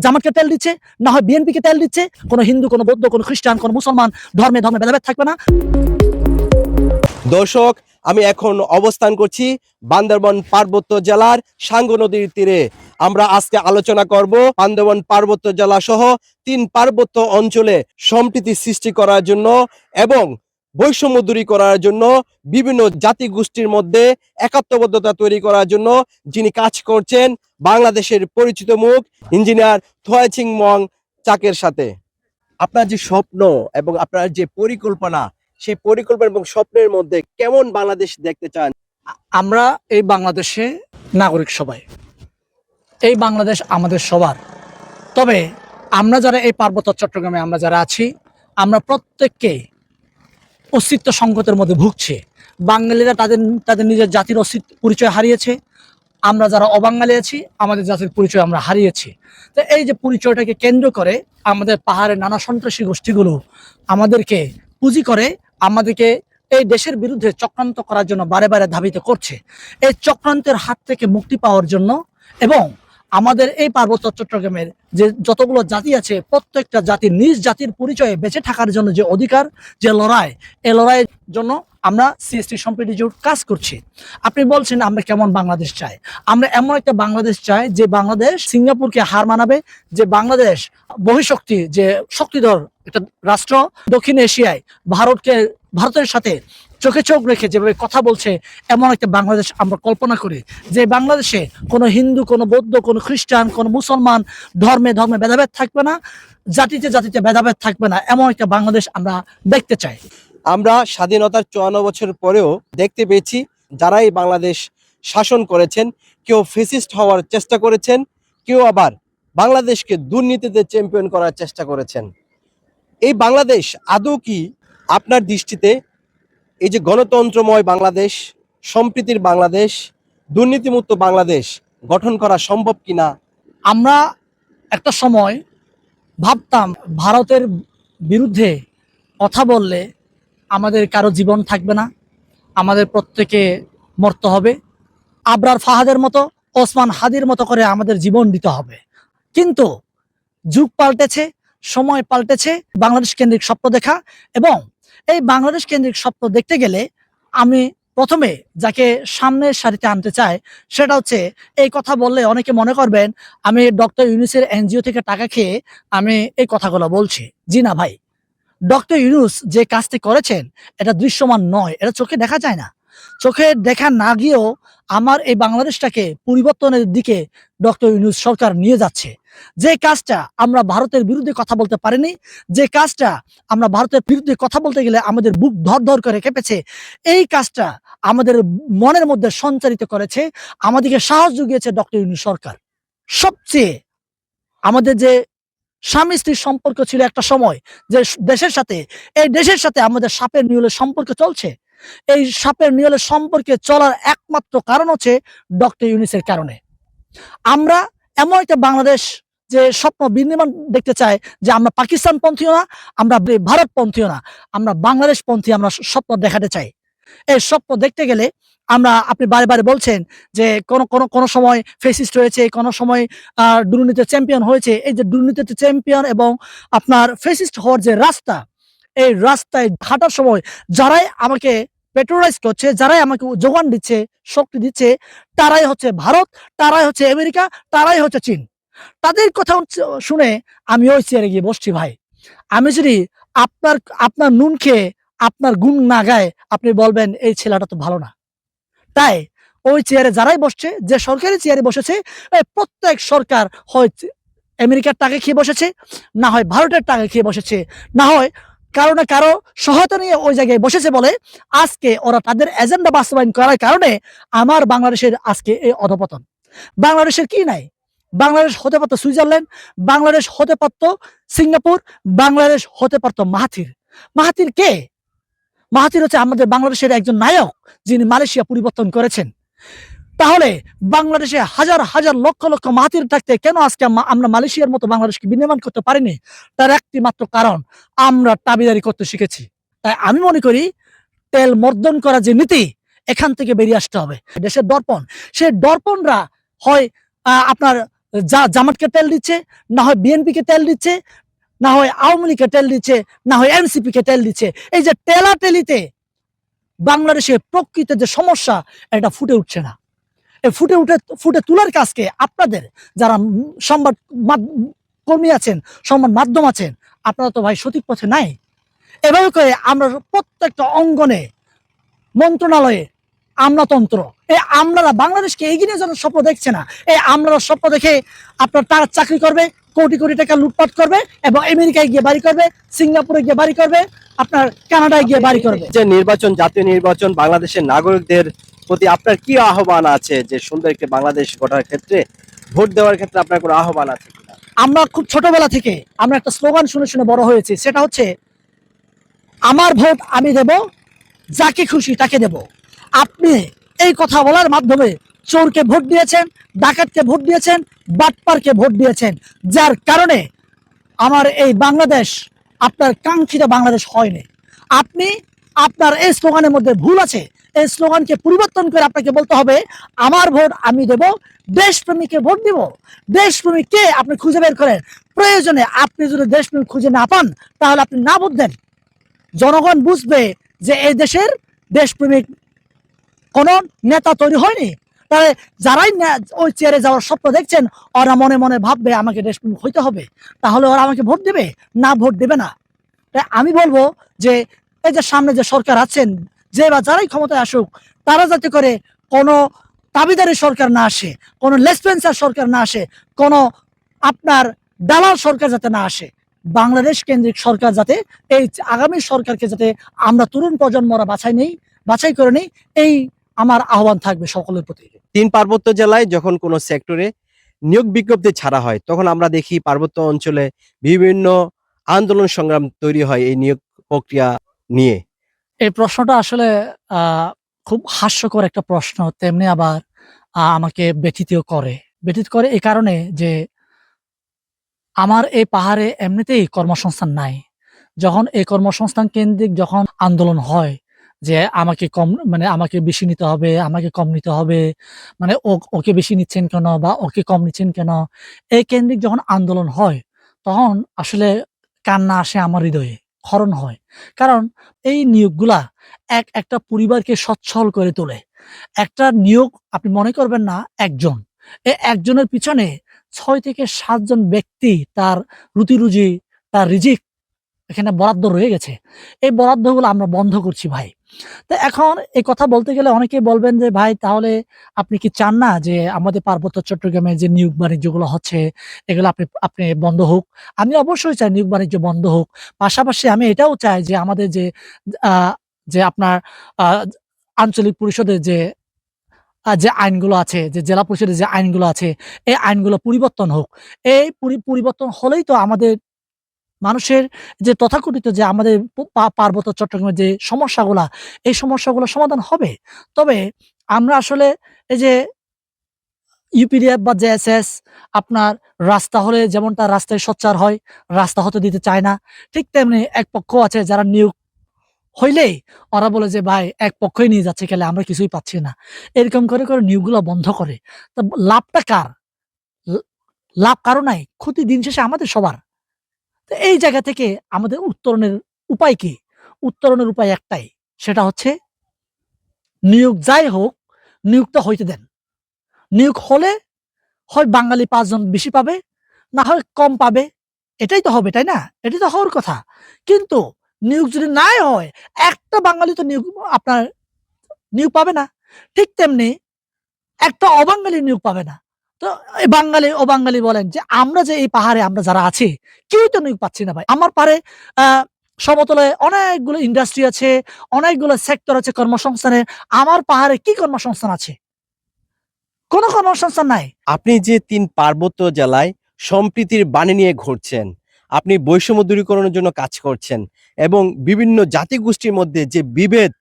জামাতকে তেল দিচ্ছে, না হয় বিএনপিকে তেল দিচ্ছে। কোনো হিন্দু, কোনো বৌদ্ধ, কোনো খ্রিস্টান, কোনো মুসলমান ধর্মে ধর্মে ভেদাভেদ থাকবে না। দর্শক, আমি এখন অবস্থান করছি বান্দরবান পার্বত্য জেলার সাঙ্গু নদীর তীরে। আমরা আজকে আলোচনা করব বান্দরবান পার্বত্য জেলা সহ 3 পার্বত্য অঞ্চলে সম্প্রীতি সৃষ্টি করার জন্য এবং বৈষম্য দূরী করার জন্য, বিভিন্ন জাতি গোষ্ঠীর মধ্যে একাত্মবদ্ধতা তৈরি করার জন্য যিনি কাজ করছেন, বাংলাদেশের পরিচিত মুখ ইঞ্জিনিয়ার থোয়াইচিং মং চাকের সাথে। আপনার যে স্বপ্ন এবং আপনার যে পরিকল্পনা, সেই পরিকল্পনা এবং স্বপ্নের মধ্যে কেমন বাংলাদেশ দেখতে চান? আমরা এই বাংলাদেশে নাগরিক সবাই, এই বাংলাদেশ আমাদের সবার। তবে আমরা যারা এই পার্বত্য চট্টগ্রামে আমরা যারা আছি, আমরা প্রত্যেককে অস্তিত্ব সংকটের মধ্যে ভুগছে। বাঙালিরা তাদের তাদের নিজের জাতির অস্তিত্ব পরিচয় হারিয়েছে। আমরা যারা অবাঙালি আছি, আমাদের জাতির পরিচয় আমরা হারিয়েছি। তো এই যে পরিচয়টাকে কেন্দ্র করে আমাদের পাহাড়ের নানা সন্ত্রাসী গোষ্ঠীগুলো আমাদেরকে পুঁজি করে আমাদেরকে এই দেশের বিরুদ্ধে চক্রান্ত করার জন্য বারে বারে ধাবিত করছে। এই চক্রান্তের হাত থেকে মুক্তি পাওয়ার জন্য এবং আমাদের এই পার্বত্য চট্টগ্রামের যে যতগুলো জাতি আছে, প্রত্যেকটা জাতির নিজ জাতির পরিচয়ে বেঁচে থাকার জন্য যে অধিকার, যে লড়াই, এই লড়াইয়ের জন্য আমরা সিএসটি সম্প্রীতি জোট কাজ করছি। আপনি বলছেন আমরা কেমন বাংলাদেশ চাই? আমরা এমন একটা বাংলাদেশ চাই যে বাংলাদেশ সিঙ্গাপুরকে হার মানাবে, যে বাংলাদেশ বহিঃশক্তি, যে শক্তিধর একটা রাষ্ট্র দক্ষিণ এশিয়ায় ভারতের সাথে চোখে চোখ রেখে যেভাবে কথা বলছে, এমন একটা বাংলাদেশ আমরা কল্পনা করি। যে বাংলাদেশে কোনো হিন্দু, কোনো বৌদ্ধ, কোনো খ্রিস্টান, কোনো মুসলমান ধর্মে ধর্মে ভেদাভেদ থাকবে না, জাতিতে জাতিতে ভেদাভেদ থাকবে না, এমন একটা বাংলাদেশ আমরা দেখতে চাই। আমরা স্বাধীনতার 54 বছর পরেও দেখতে পেয়েছি যারা এই বাংলাদেশ শাসন করেছেন, কেউ ফেসিস্ট হওয়ার চেষ্টা করেছেন, কেউ আবার বাংলাদেশকে দুর্নীতিতে চ্যাম্পিয়ন করার চেষ্টা করেছেন। এই বাংলাদেশ আদৌ কি আপনার দৃষ্টিতে এই যে গণতন্ত্রময় বাংলাদেশ, সম্প্রীতির বাংলাদেশ, দুর্নীতিমুক্ত বাংলাদেশ গঠন করা সম্ভব কিনা? আমরা একটা সময় ভাবতাম ভারতের বিরুদ্ধে কথা বললে আমাদের কারো জীবন থাকবে না, আমাদের প্রত্যেকে মরতে হবে, আবরার ফাহাদের মতো, ওসমান হাদির মতো করে আমাদের জীবন দিতে হবে। কিন্তু যুগ পাল্টেছে, সময় পাল্টেছে। বাংলাদেশ কেন্দ্রিক স্বপ্ন দেখা, এবং এই বাংলাদেশ কেন্দ্রিক স্বপ্ন দেখতে গেলে আমি প্রথমে যাকে সামনের সারিতে আনতে চাই, সেটা হচ্ছে, এই কথা বললে অনেকে মনে করবেন আমি ডক্টর ইউনূসের এনজিও থেকে টাকা খেয়ে আমি এই কথাগুলো বলছি। জি না ভাই, ডক্টর ইউনূস যে কাজটি করেছেন এটা দৃশ্যমান নয়, এটা চোখে দেখা যায় না। চোখে দেখা না গিয়েও আমার এই বাংলাদেশটাকে পরিবর্তনের দিকে ডক্টর ইউনূস সরকার নিয়ে যাচ্ছে। যে কাজটা আমরা ভারতের বিরুদ্ধে কথা বলতে পারিনি, যে কাজটা আমরা ভারতের বিরুদ্ধে কথা বলতে গেলে আমাদের বুক ধর ধর করে কেঁপেছে, এই কাজটা আমাদের মনের মধ্যে সঞ্চারিত করেছে, আমাদেরকে সাহস জুগিয়েছে ডক্টর ইউনূস সরকার। সবচেয়ে আমাদের যে স্বামী স্ত্রীর সম্পর্ক ছিল একটা সময়, যে দেশের সাথে, এই দেশের সাথে আমাদের সাপের নিয়লের সম্পর্ক চলছে। এই সাপের নিয়লের সম্পর্কে চলার একমাত্র কারণ হচ্ছে ডক্টর ইউনূসের কারণে। আমরা এমন একটা বাংলাদেশ যে স্বপ্ন বিনির্মাণ দেখতে চাই, যে আমরা পাকিস্তান পন্থীও না, আমরা ভারত পন্থীও না, আমরা বাংলাদেশ পন্থী আমরা স্বপ্ন দেখাতে চাই। এই স্বপ্ন দেখতে গেলে আপনি বারে বারে বলছেন যে কোন সময় ফেসিস্ট হয়েছে, কোন সময় দুর্নীতির চ্যাম্পিয়ন হয়েছে। এই যে দুর্নীতিতে চ্যাম্পিয়ন এবং আপনার ফেসিস্ট হওয়ার যে রাস্তা, এই রাস্তায় হাঁটার সময় যারাই আমাকে পেট্রোলাইজ করছে, যারাই আমাকে যোগান দিচ্ছে, শক্তি দিচ্ছে, তারাই হচ্ছে ভারত, তারাই হচ্ছে আমেরিকা, তারাই হচ্ছে চীন। তাদের কথা শুনে আমি ওই চেয়ারে গিয়ে বসছি। ভাই, আমি যদি আপনার আপনার নুন খেয়ে আপনার গুণ না গায়, আপনি বলবেন এই ছেলেটা তো ভালো না। তাই ওই চেয়ারে যারাই বসছে, যে সরকারি চেয়ারে বসেছে, প্রত্যেক সরকার হয় আমেরিকার টাকা খেয়ে বসেছে, না হয় ভারতের টাকা খেয়ে বসেছে, না হয় কারো না কারো সহায়তা নিয়ে ওই জায়গায় বসেছে বলে আজকে ওরা তাদের এজেন্ডা বাস্তবায়ন করার কারণে আমার বাংলাদেশের আজকে এই অধপতন। বাংলাদেশের কি নাই? বাংলাদেশ হতে পারতো সুইজারল্যান্ড, বাংলাদেশ হতে পারতো সিঙ্গাপুর, বাংলাদেশ হতে পারতো মাহাথির। মাহাথির কে? মাহাথির হচ্ছে আমাদের বাংলাদেশের একজন নায়ক, যিনি মালয়েশিয়া পরিবর্তন করেছেন। তাহলে বাংলাদেশে হাজার হাজার লক্ষ লক্ষ মাহাথির থাকতে কেন আজকে আমরা মালয়েশিয়ার মতো বাংলাদেশকে বিনির্মাণ করতে পারিনি? তার একটি মাত্র কারণ, আমরা দাবিদারি করতে শিখেছি। তাই আমি মনে করি তেল মর্দন করা যে নীতি, এখান থেকে বেরিয়ে আসতে হবে। দেশের দর্পণ, সে দর্পণরা হয় আপনার জামাতকে তেল দিচ্ছে, না হয় বিএনপিকে তেল দিচ্ছে, না হয় আওয়ামী লীগকে তেল দিচ্ছে, না হয় এনসিপি কে তেল দিচ্ছে। এই যে টেলিতে বাংলাদেশে প্রকৃত যে সমস্যা, এটা ফুটে উঠছে না। এই ফুটে তোলার কাজকে আপনাদের যারা সংবাদ কর্মী আছেন, সংবাদ মাধ্যম আছেন, আপনারা তো ভাই সঠিক পথে নাই। এভাবে করে আমরা প্রত্যেকটা অঙ্গনে, মন্ত্রণালয়ে আমলাতন্ত্র, এই আমলারা বাংলাদেশকে এগিয়ে নিয়ে যাওয়ার স্বপ্ন দেখছে না। এই আমলারা স্বপ্ন দেখে আপনার তারা চাকরি করবে, কোটি কোটি টাকা লুটপাট করবে এবং আমেরিকায় গিয়ে বাড়ি করবে, সিঙ্গাপুরে গিয়ে বাড়ি করবে, আপনার কানাডায় গিয়ে বাড়ি করবে। যে নির্বাচন, জাতীয় নির্বাচন, বাংলাদেশের নাগরিকদের প্রতি আপনার কি আহ্বান আছে? যে সুন্দর একটি বাংলাদেশ গড়ার ক্ষেত্রে ভোট দেওয়ার ক্ষেত্রে আপনার কোনো আহ্বান আছে কিনা? আমরা খুব ছোটবেলা থেকে আমরা একটা স্লোগান শুনে শুনে বড় হয়েছি, সেটা হচ্ছে আমার ভোট আমি দেব, যাকে খুশি তাকে দেব। আপনি এই কথা বলার মাধ্যমে চোরকে ভোট দিয়েছেন, ডাকাতকে ভোট দিয়েছেন, বাটপারকে ভোট দিয়েছেন, যার কারণে আমার এই বাংলাদেশ আপনার কাঙ্ক্ষিত বাংলাদেশ হয়নি। আপনি আপনার এই স্লোগানের মধ্যে ভুল আছে। এই স্লোগানকে পরিবর্তন করে আপনাকে বলতে হবে আমার ভোট আমি দেব, দেশপ্রেমীকে ভোট দিব। দেশপ্রেমিককে আপনি খুঁজে বের করেন। প্রয়োজনে আপনি যদি দেশপ্রেমিক খুঁজে না পান, তাহলে আপনি না ভোট দেন। জনগণ বুঝবে যে এই দেশের দেশপ্রেমিক কোন নেতা তৈরি হয়নি। তাহলে যারাই ওই চেয়ারে যাওয়ার স্বপ্ন দেখছেন, ওরা মনে মনে ভাববে আমাকে দেশপ্রেমিক হইতে হবে, তাহলে ওরা আমাকে ভোট দেবে, না ভোট দেবে না। তাই আমি বলবো যে এই যে সামনে যে সরকার আছেন, যে বা যারাই ক্ষমতায় আসুক, তারা যাতে করে কোনো দাবিদারি সরকার না আসে, কোনো লেসপেন্সার সরকার না আসে, কোনো আপনার দালাল সরকার যাতে না আসে। বাংলাদেশ কেন্দ্রিক সরকার যাতে, এই আগামী সরকারকে যাতে আমরা তরুণ প্রজন্মরা বাছাই করে নেই, এই আমার আহ্বান থাকবে সকলের প্রতি। 3 পার্বত্য জেলায় যখন কোনো সেক্টরে নিয়োগ বিজ্ঞপ্তি ছাড়া হয়, তখন আমরা দেখি পার্বত্য অঞ্চলে বিভিন্ন আন্দোলন সংগ্রাম তৈরি হয় এই নিয়োগ প্রক্রিয়া নিয়ে। এই প্রশ্নটা আসলে খুব হাস্যকর একটা প্রশ্ন, তেমনি আবার আমাকে ব্যথিত করে এই কারণে যে আমার এই পাহাড়ে এমনিতেই কর্মসংস্থান নাই। যখন এই কর্মসংস্থান কেন্দ্রিক যখন আন্দোলন হয় যে আমাকে বেশি নিতে হবে, আমাকে কম নিতে হবে, মানে ওকে বেশি নিচ্ছেন কেন বা ওকে কম নিচ্ছেন কেন? এই কেন্দ্রিক যখন আন্দোলন হয়, তখন আসলে কান্না আসে আমার হৃদয়ে, ক্ষরণ হয়। কারণ এই নিয়োগগুলা একটা পরিবারকে সচ্ছল করে তোলে। একটা নিয়োগ আপনি মনে করবেন না একজন। এই একজনের পিছনে ৬ থেকে ৭ জন ব্যক্তি তার রুটি-রুজি, তার রিজিক এখানে বরাদ্দ রয়ে গেছে। এই বরাদ্দগুলো আমরা বন্ধ করছি ভাই। তো এখন এই কথা বলতে গেলে অনেকেই বলবেন যে, "ভাই তাহলে আপনি কি চান না যে আমাদের পার্বত্য চট্টগ্রামে যে নিয়োগ বাণিজ্যগুলো হচ্ছে, এগুলো আপনি আপনি বন্ধ হোক?" আমি অবশ্যই চাই নিয়োগ বাণিজ্য বন্ধ হোক। পাশাপাশি আমি এটাও চাই যে আমাদের আ যে আপনার আ আঞ্চলিক পরিষদের যে আইনগুলো আছে, যে জেলা পরিষদের যে আইনগুলো আছে, এই আইনগুলো পরিবর্তন হোক। এই পরিবর্তন হলেই তো আমাদের মানুষের যে তথাকথিত যে আমাদের পার্বত্য চট্টগ্রামের যে সমস্যাগুলা, এই সমস্যাগুলো সমাধান হবে। তবে আমরা আসলে এই যে ইউপিডিএফ বা জেএসএস আপনার রাস্তা হলে যেমনটা রাস্তায় সোচ্চার হয়, রাস্তা হতে দিতে চায় না। ঠিক তেমনি এক পক্ষ আছে যারা নিয়োগ হইলেই ওরা বলে যে, "ভাই এক পক্ষই নিয়ে যাচ্ছে খেলে আমরা কিছুই পাচ্ছি না।" এরকম করে নিয়োগগুলা বন্ধ করে। তো লাভটা কার? লা লাভ কারো নাই। ক্ষতি দিন শেষে আমাদের সবার। তো এই জায়গা থেকে আমাদের উত্তরণের উপায় কি? উত্তরণের উপায় একটাই। সেটা হচ্ছে নিয়োগ যাই হোক, নিয়োগটা হইতে দেন। নিয়োগ হলে হয় বাঙালি ৫ জন বেশি পাবে, না হয় কম পাবে। এটাই তো হবে, তাই না? এটাই তো হওয়ার কথা। কিন্তু নিয়োগ যদি নাই হয়, একটা বাঙালি তো আপনার নিয়োগ পাবে না। ঠিক তেমনি একটা অবাঙালি নিয়োগ পাবে না। তো এই বাঙালি, অবাঙালি বলেন যে আমরা যে এই পাহাড়ে আমরা যারা আছি, কেউই তো নিয়োগ পাচ্ছি না ভাই। আমার পাড়ে আ সমতলে অনেকগুলো ইন্ডাস্ট্রি আছে, অনেকগুলো সেক্টর আছে কর্মসংস্থানের। আমার পাহাড়ে কি কর্মসংস্থান আছে? কোন কর্মসংস্থান নাই। আপনি যে ৩ পার্বত্য জেলায় সম্প্রীতির বাণী নিয়ে ঘুরছেন, আপনি বৈষম্য দূরীকরণের জন্য কাজ করছেন এবং বিভিন্ন জাতিগোষ্ঠীর মধ্যে যে বিভেদ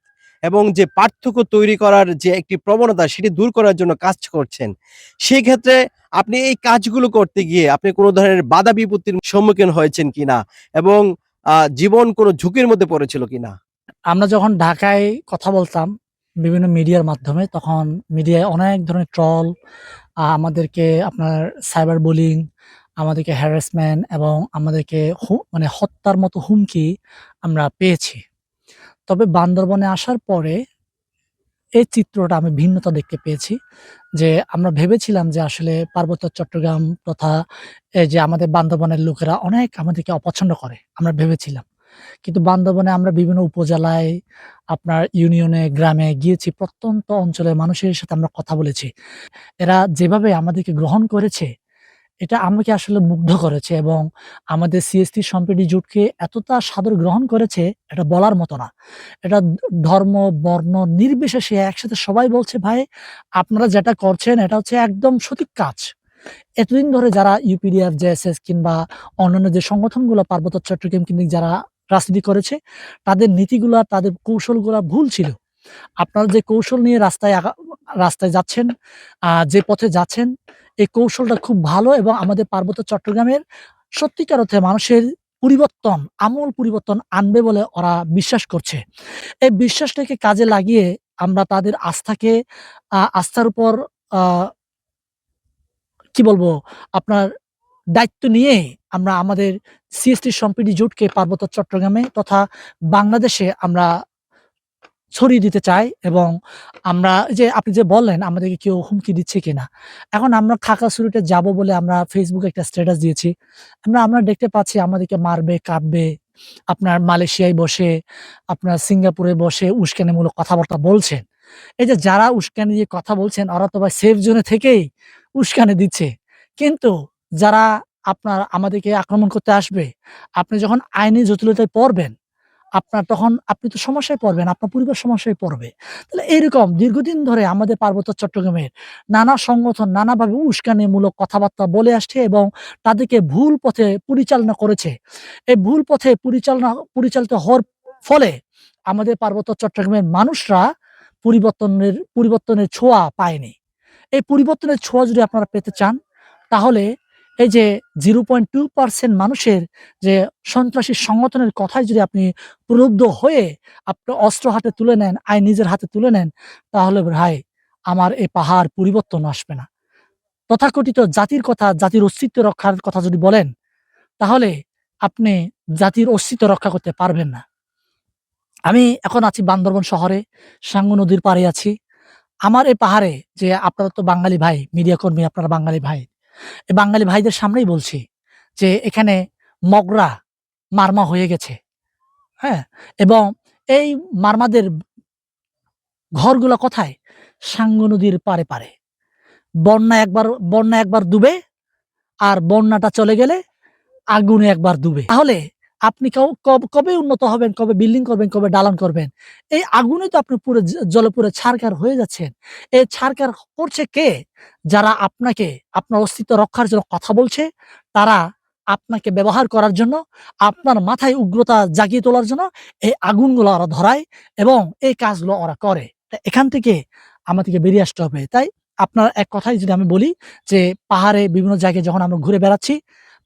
এবং যে পার্থক্য তৈরি করার যে একটি প্রবণতা সেটি দূর করার জন্য কাজ করছেন। সেক্ষেত্রে আপনি এই কাজগুলো করতে গিয়ে আপনি কোন ধরনের বাধা বিপত্তির সম্মুখীন হয়েছেন কিনা এবং জীবন কোন ঝুঁকির মধ্যে পড়েছিল কিনা? আমরা যখন ঢাকায় কথা বলতাম বিভিন্ন মিডিয়ার মাধ্যমে, তখন মিডিয়ায় অনেক ধরনের ট্রল, আমাদেরকে আপনার সাইবার বুলিং, আমাদেরকে হ্যারাসমেন্ট এবং আমাদেরকে মানে হত্যার মতো হুমকি আমরা পেয়েছি। তবে বান্দরবনে আসার পরে এই চিত্রটা আমি ভিন্নতা দেখতে পেয়েছি। যে আমরা ভেবেছিলাম যে আসলে পার্বত্য চট্টগ্রাম তথা এই যে আমাদের বান্দরবনের লোকেরা অনেক আমাদেরকে অপছন্দ করে। আমরা ভেবেছিলাম। কিন্তু বান্দরবনে আমরা বিভিন্ন উপজেলায়, আপনার ইউনিয়নে, গ্রামে গিয়েছি। প্রত্যন্ত অঞ্চলের মানুষের সাথে আমরা কথা বলেছি। এরা যেভাবে আমাদেরকে গ্রহণ করেছে, এটা আমাকে আসলে মুগ্ধ করেছে এবং আমাদের সিএসটি সম্প্রীতি জোটকে এতটা সাদর গ্রহণ করেছে, এটা বলার মতো না। এটা ধর্ম, বর্ণ নির্বিশেষে একসাথে সবাই বলছে, "ভাই, আপনারা যেটা করছেন এটা হচ্ছে একদম সঠিক কাজ।" এতদিন ধরে যারা ইউপিডিএফ, জেএসএস কিংবা অন্যান্য যে সংগঠনগুলো পার্বত্য চট্টগ্রাম কেন্দ্রিক যারা রাজনীতি করেছে, তাদের নীতিগুলা, তাদের কৌশলগুলা ভুল ছিল। আপনারা যে কৌশল নিয়ে রাস্তায় যাচ্ছেন, যে পথে যাচ্ছেন, এই কৌশলটা খুব ভালো এবং আমাদের পার্বত্য চট্টগ্রামের সত্যিকার অর্থে মানুষের পরিবর্তন, আমূল পরিবর্তন আনবে বলে ওরা বিশ্বাস করছে। এই বিশ্বাসটাকে কাজে লাগিয়ে আমরা তাদের আস্থার উপর আ কি বলবো? আপনার দায়িত্ব নিয়ে আমরা আমাদের সিএসটি সম্প্রীতি জোটকে পার্বত্য চট্টগ্রামে তথা বাংলাদেশে আমরা ছড়িয়ে দিতে চাই এবং আমরা যে আপনি যে বললেন আমাদেরকে কেউ হুমকি দিচ্ছে কিনা। এখন আমরা খাগড়াছড়িতে যাবো বলে আমরা ফেসবুকে একটা স্ট্যাটাস দিয়েছি। আমরা দেখতে পাচ্ছি আমাদেরকে মারবে, কাটবে। আপনার মালয়েশিয়ায় বসে, আপনার সিঙ্গাপুরে বসে উস্কানিমূলক কথাবার্তা বলছেন। এই যে যারা উস্কানি দিয়ে কথা বলছেন ওরা তো ভাই সেফ জোনে থেকেই উস্কানি দিচ্ছে। কিন্তু যারা আপনার আমাদেরকে আক্রমণ করতে আসবে, আপনি যখন আইনি জটিলতায় পড়বেন তখন আপনি তো সমস্যায় পড়বেন, আপনার পরিবার সমস্যায় পড়বে। তাহলে এইরকম দীর্ঘদিন ধরে আমাদের পার্বত্য চট্টগ্রামের নানা সংগঠন নানাভাবে উস্কানিমূলক কথাবার্তা বলে আসছে এবং তাদেরকে ভুল পথে পরিচালনা করেছে। এই ভুল পথে পরিচালিত হওয়ার ফলে আমাদের পার্বত্য চট্টগ্রামের মানুষরা পরিবর্তনের ছোঁয়া পায়নি। এই পরিবর্তনের ছোঁয়া যদি আপনারা পেতে চান, তাহলে এই যে 0.2% মানুষের যে সন্ত্রাসী সংগঠনের কথায় যদি আপনি প্রলুব্ধ হয়ে আপনি অস্ত্র হাতে তুলে নেন, আইন নিজের হাতে তুলে নেন, তাহলে ভাই আমার এই পাহাড় পরিবর্তন আসবে না। তথাকথিত জাতির কথা, জাতির অস্তিত্ব রক্ষার কথা যদি বলেন, তাহলে আপনি জাতির অস্তিত্ব রক্ষা করতে পারবেন না। আমি এখন আছি বান্দরবন শহরে, সাঙ্গু নদীর পাড়ে আছি। আমার এই পাহাড়ে যে আপনারা তো বাঙালি ভাই, মিডিয়া কর্মী আপনারা বাঙালি ভাই। এই বাঙালি ভাইদের সামনেই বলছি যে এখানে মগরা মারমা হয়ে গেছে, হ্যাঁ? এবং এই মারমাদের ঘরগুলা কোথায়? সাঙ্গু নদীর পাড়ে। বন্যা একবার ডুবে আর বন্যাটা চলে গেলে আগুনে একবার ডুবে। তাহলে আপনি কবে উন্নত হবেন, কবে বিল্ডিং করবেন, কবে দালান করবেন? এই আগুনে তো আপনি পুরো জ্বলে পুড়ে ছারখার হয়ে যাচ্ছেন। এই ছারখার করছে কে? যারা আপনাকে আপনার অস্তিত্ব রক্ষার জন্য কথা বলছে, তারা আপনাকে ব্যবহার করার জন্য, আপনার মাথায় উগ্রতা জাগিয়ে তোলার জন্য এই আগুনগুলো ওরা ধরায় এবং এই কাজগুলো ওরা করে। এখান থেকে আমাদেরকে বেরিয়ে আসতে হবে। তাই আপনার এক কথায় যদি আমি বলি যে, পাহাড়ে বিভিন্ন জায়গায় যখন আমরা ঘুরে বেড়াচ্ছি,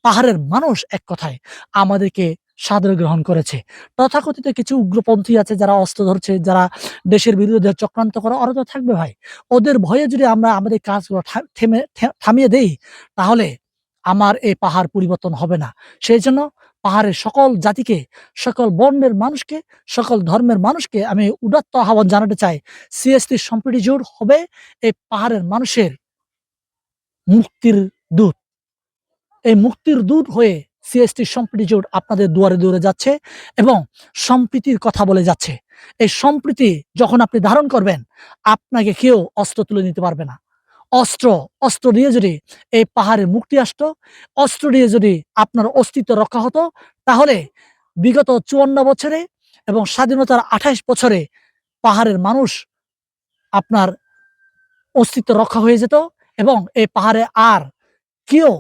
পাহাড়ের মানুষ এক কথায় আমাদেরকে সাদরে গ্রহণ করেছে। তথাকথিত কিছু উগ্রপন্থী আছে যারা অস্ত্র ধরছে, যারা দেশের বিরুদ্ধে চক্রান্ত করে, ওরা তো থাকবে ভাই। ওদের ভয়ে যদি আমরা আমাদের কাজগুলো থামিয়ে দেই, তাহলে আমার এই পাহাড় পরিবর্তন হবে না। সেইজন্য পাহাড়ের সকল জাতিকে, সকল বর্ণের মানুষকে, সকল ধর্মের মানুষকে আমি উদাত্ত আহ্বান জানাতে চাই। সিএসটি সম্প্রীতি জোট হবে এই পাহাড়ের মানুষের মুক্তির দূত। এই মুক্তির দূত হয়ে সিএসটি সম্প্রীতি জোট আপনাদের দুয়ারে যাচ্ছে এবং সম্প্রীতির কথা বলে যাচ্ছে। এই সম্প্রীতি যখন আপনি ধারণ করবেন, আপনাকে কেউ অস্ত্র তুলে নিতে পারবে না। অস্ত্র দিয়ে যদি এই পাহাড়ে মুক্তি আসতো, অস্ত্র দিয়ে যদি আপনার অস্তিত্ব রক্ষা হতো, তাহলে বিগত ৫৪ বছরে এবং স্বাধীনতার ২৮ বছরে পাহাড়ের মানুষ আপনার অস্তিত্ব রক্ষা হয়ে যেত এবং এই পাহাড়ে আর কেউ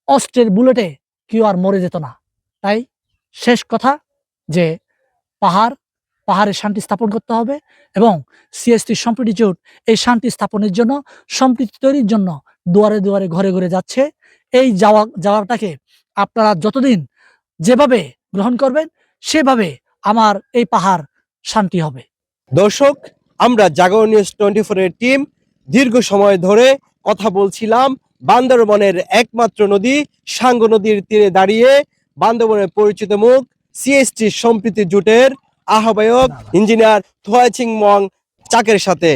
অস্ত্রের বুলেটে কেউ আর মরে যেত না। তাই শেষ কথা যে পাহাড়ে শান্তি স্থাপন করতে হবে এবং সিএসটি সম্প্রীতি জোট এই শান্তি স্থাপনের জন্য, সম্প্রীতি তৈরির জন্য দুয়ারে, ঘরে যাচ্ছে। এই যাওয়াটাকে আপনারা যতদিন যেভাবে গ্রহণ করবেন, সেভাবে আমার এই পাহাড় শান্তি হবে। দর্শক, আমরা জাগরণ নিউজ 24 এর টিম দীর্ঘ সময় ধরে কথা বলছিলাম বান্দরবনের একমাত্র নদী সাঙ্গু নদীর তীরে দাঁড়িয়ে বান্দরবনের পরিচিত মুখ সিএসটি সম্প্রীতি জোটের আহ্বায়ক ইঞ্জিনিয়ার থোয়াচিং মং চাকের সাথে।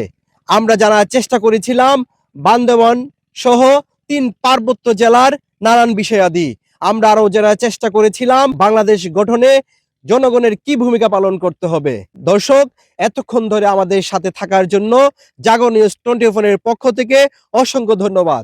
আমরা জানার চেষ্টা করেছিলাম বান্দরবন সহ 3 পার্বত্য জেলার নানান বিষয়াদি। আমরা আরো জানার চেষ্টা করেছিলাম বাংলাদেশ গঠনে জনগণের কি ভূমিকা পালন করতে হবে। দর্শক, এতক্ষণ ধরে আমাদের সাথে থাকার জন্য জাগো নিউজ 24 এর পক্ষ থেকে অসংখ্য ধন্যবাদ।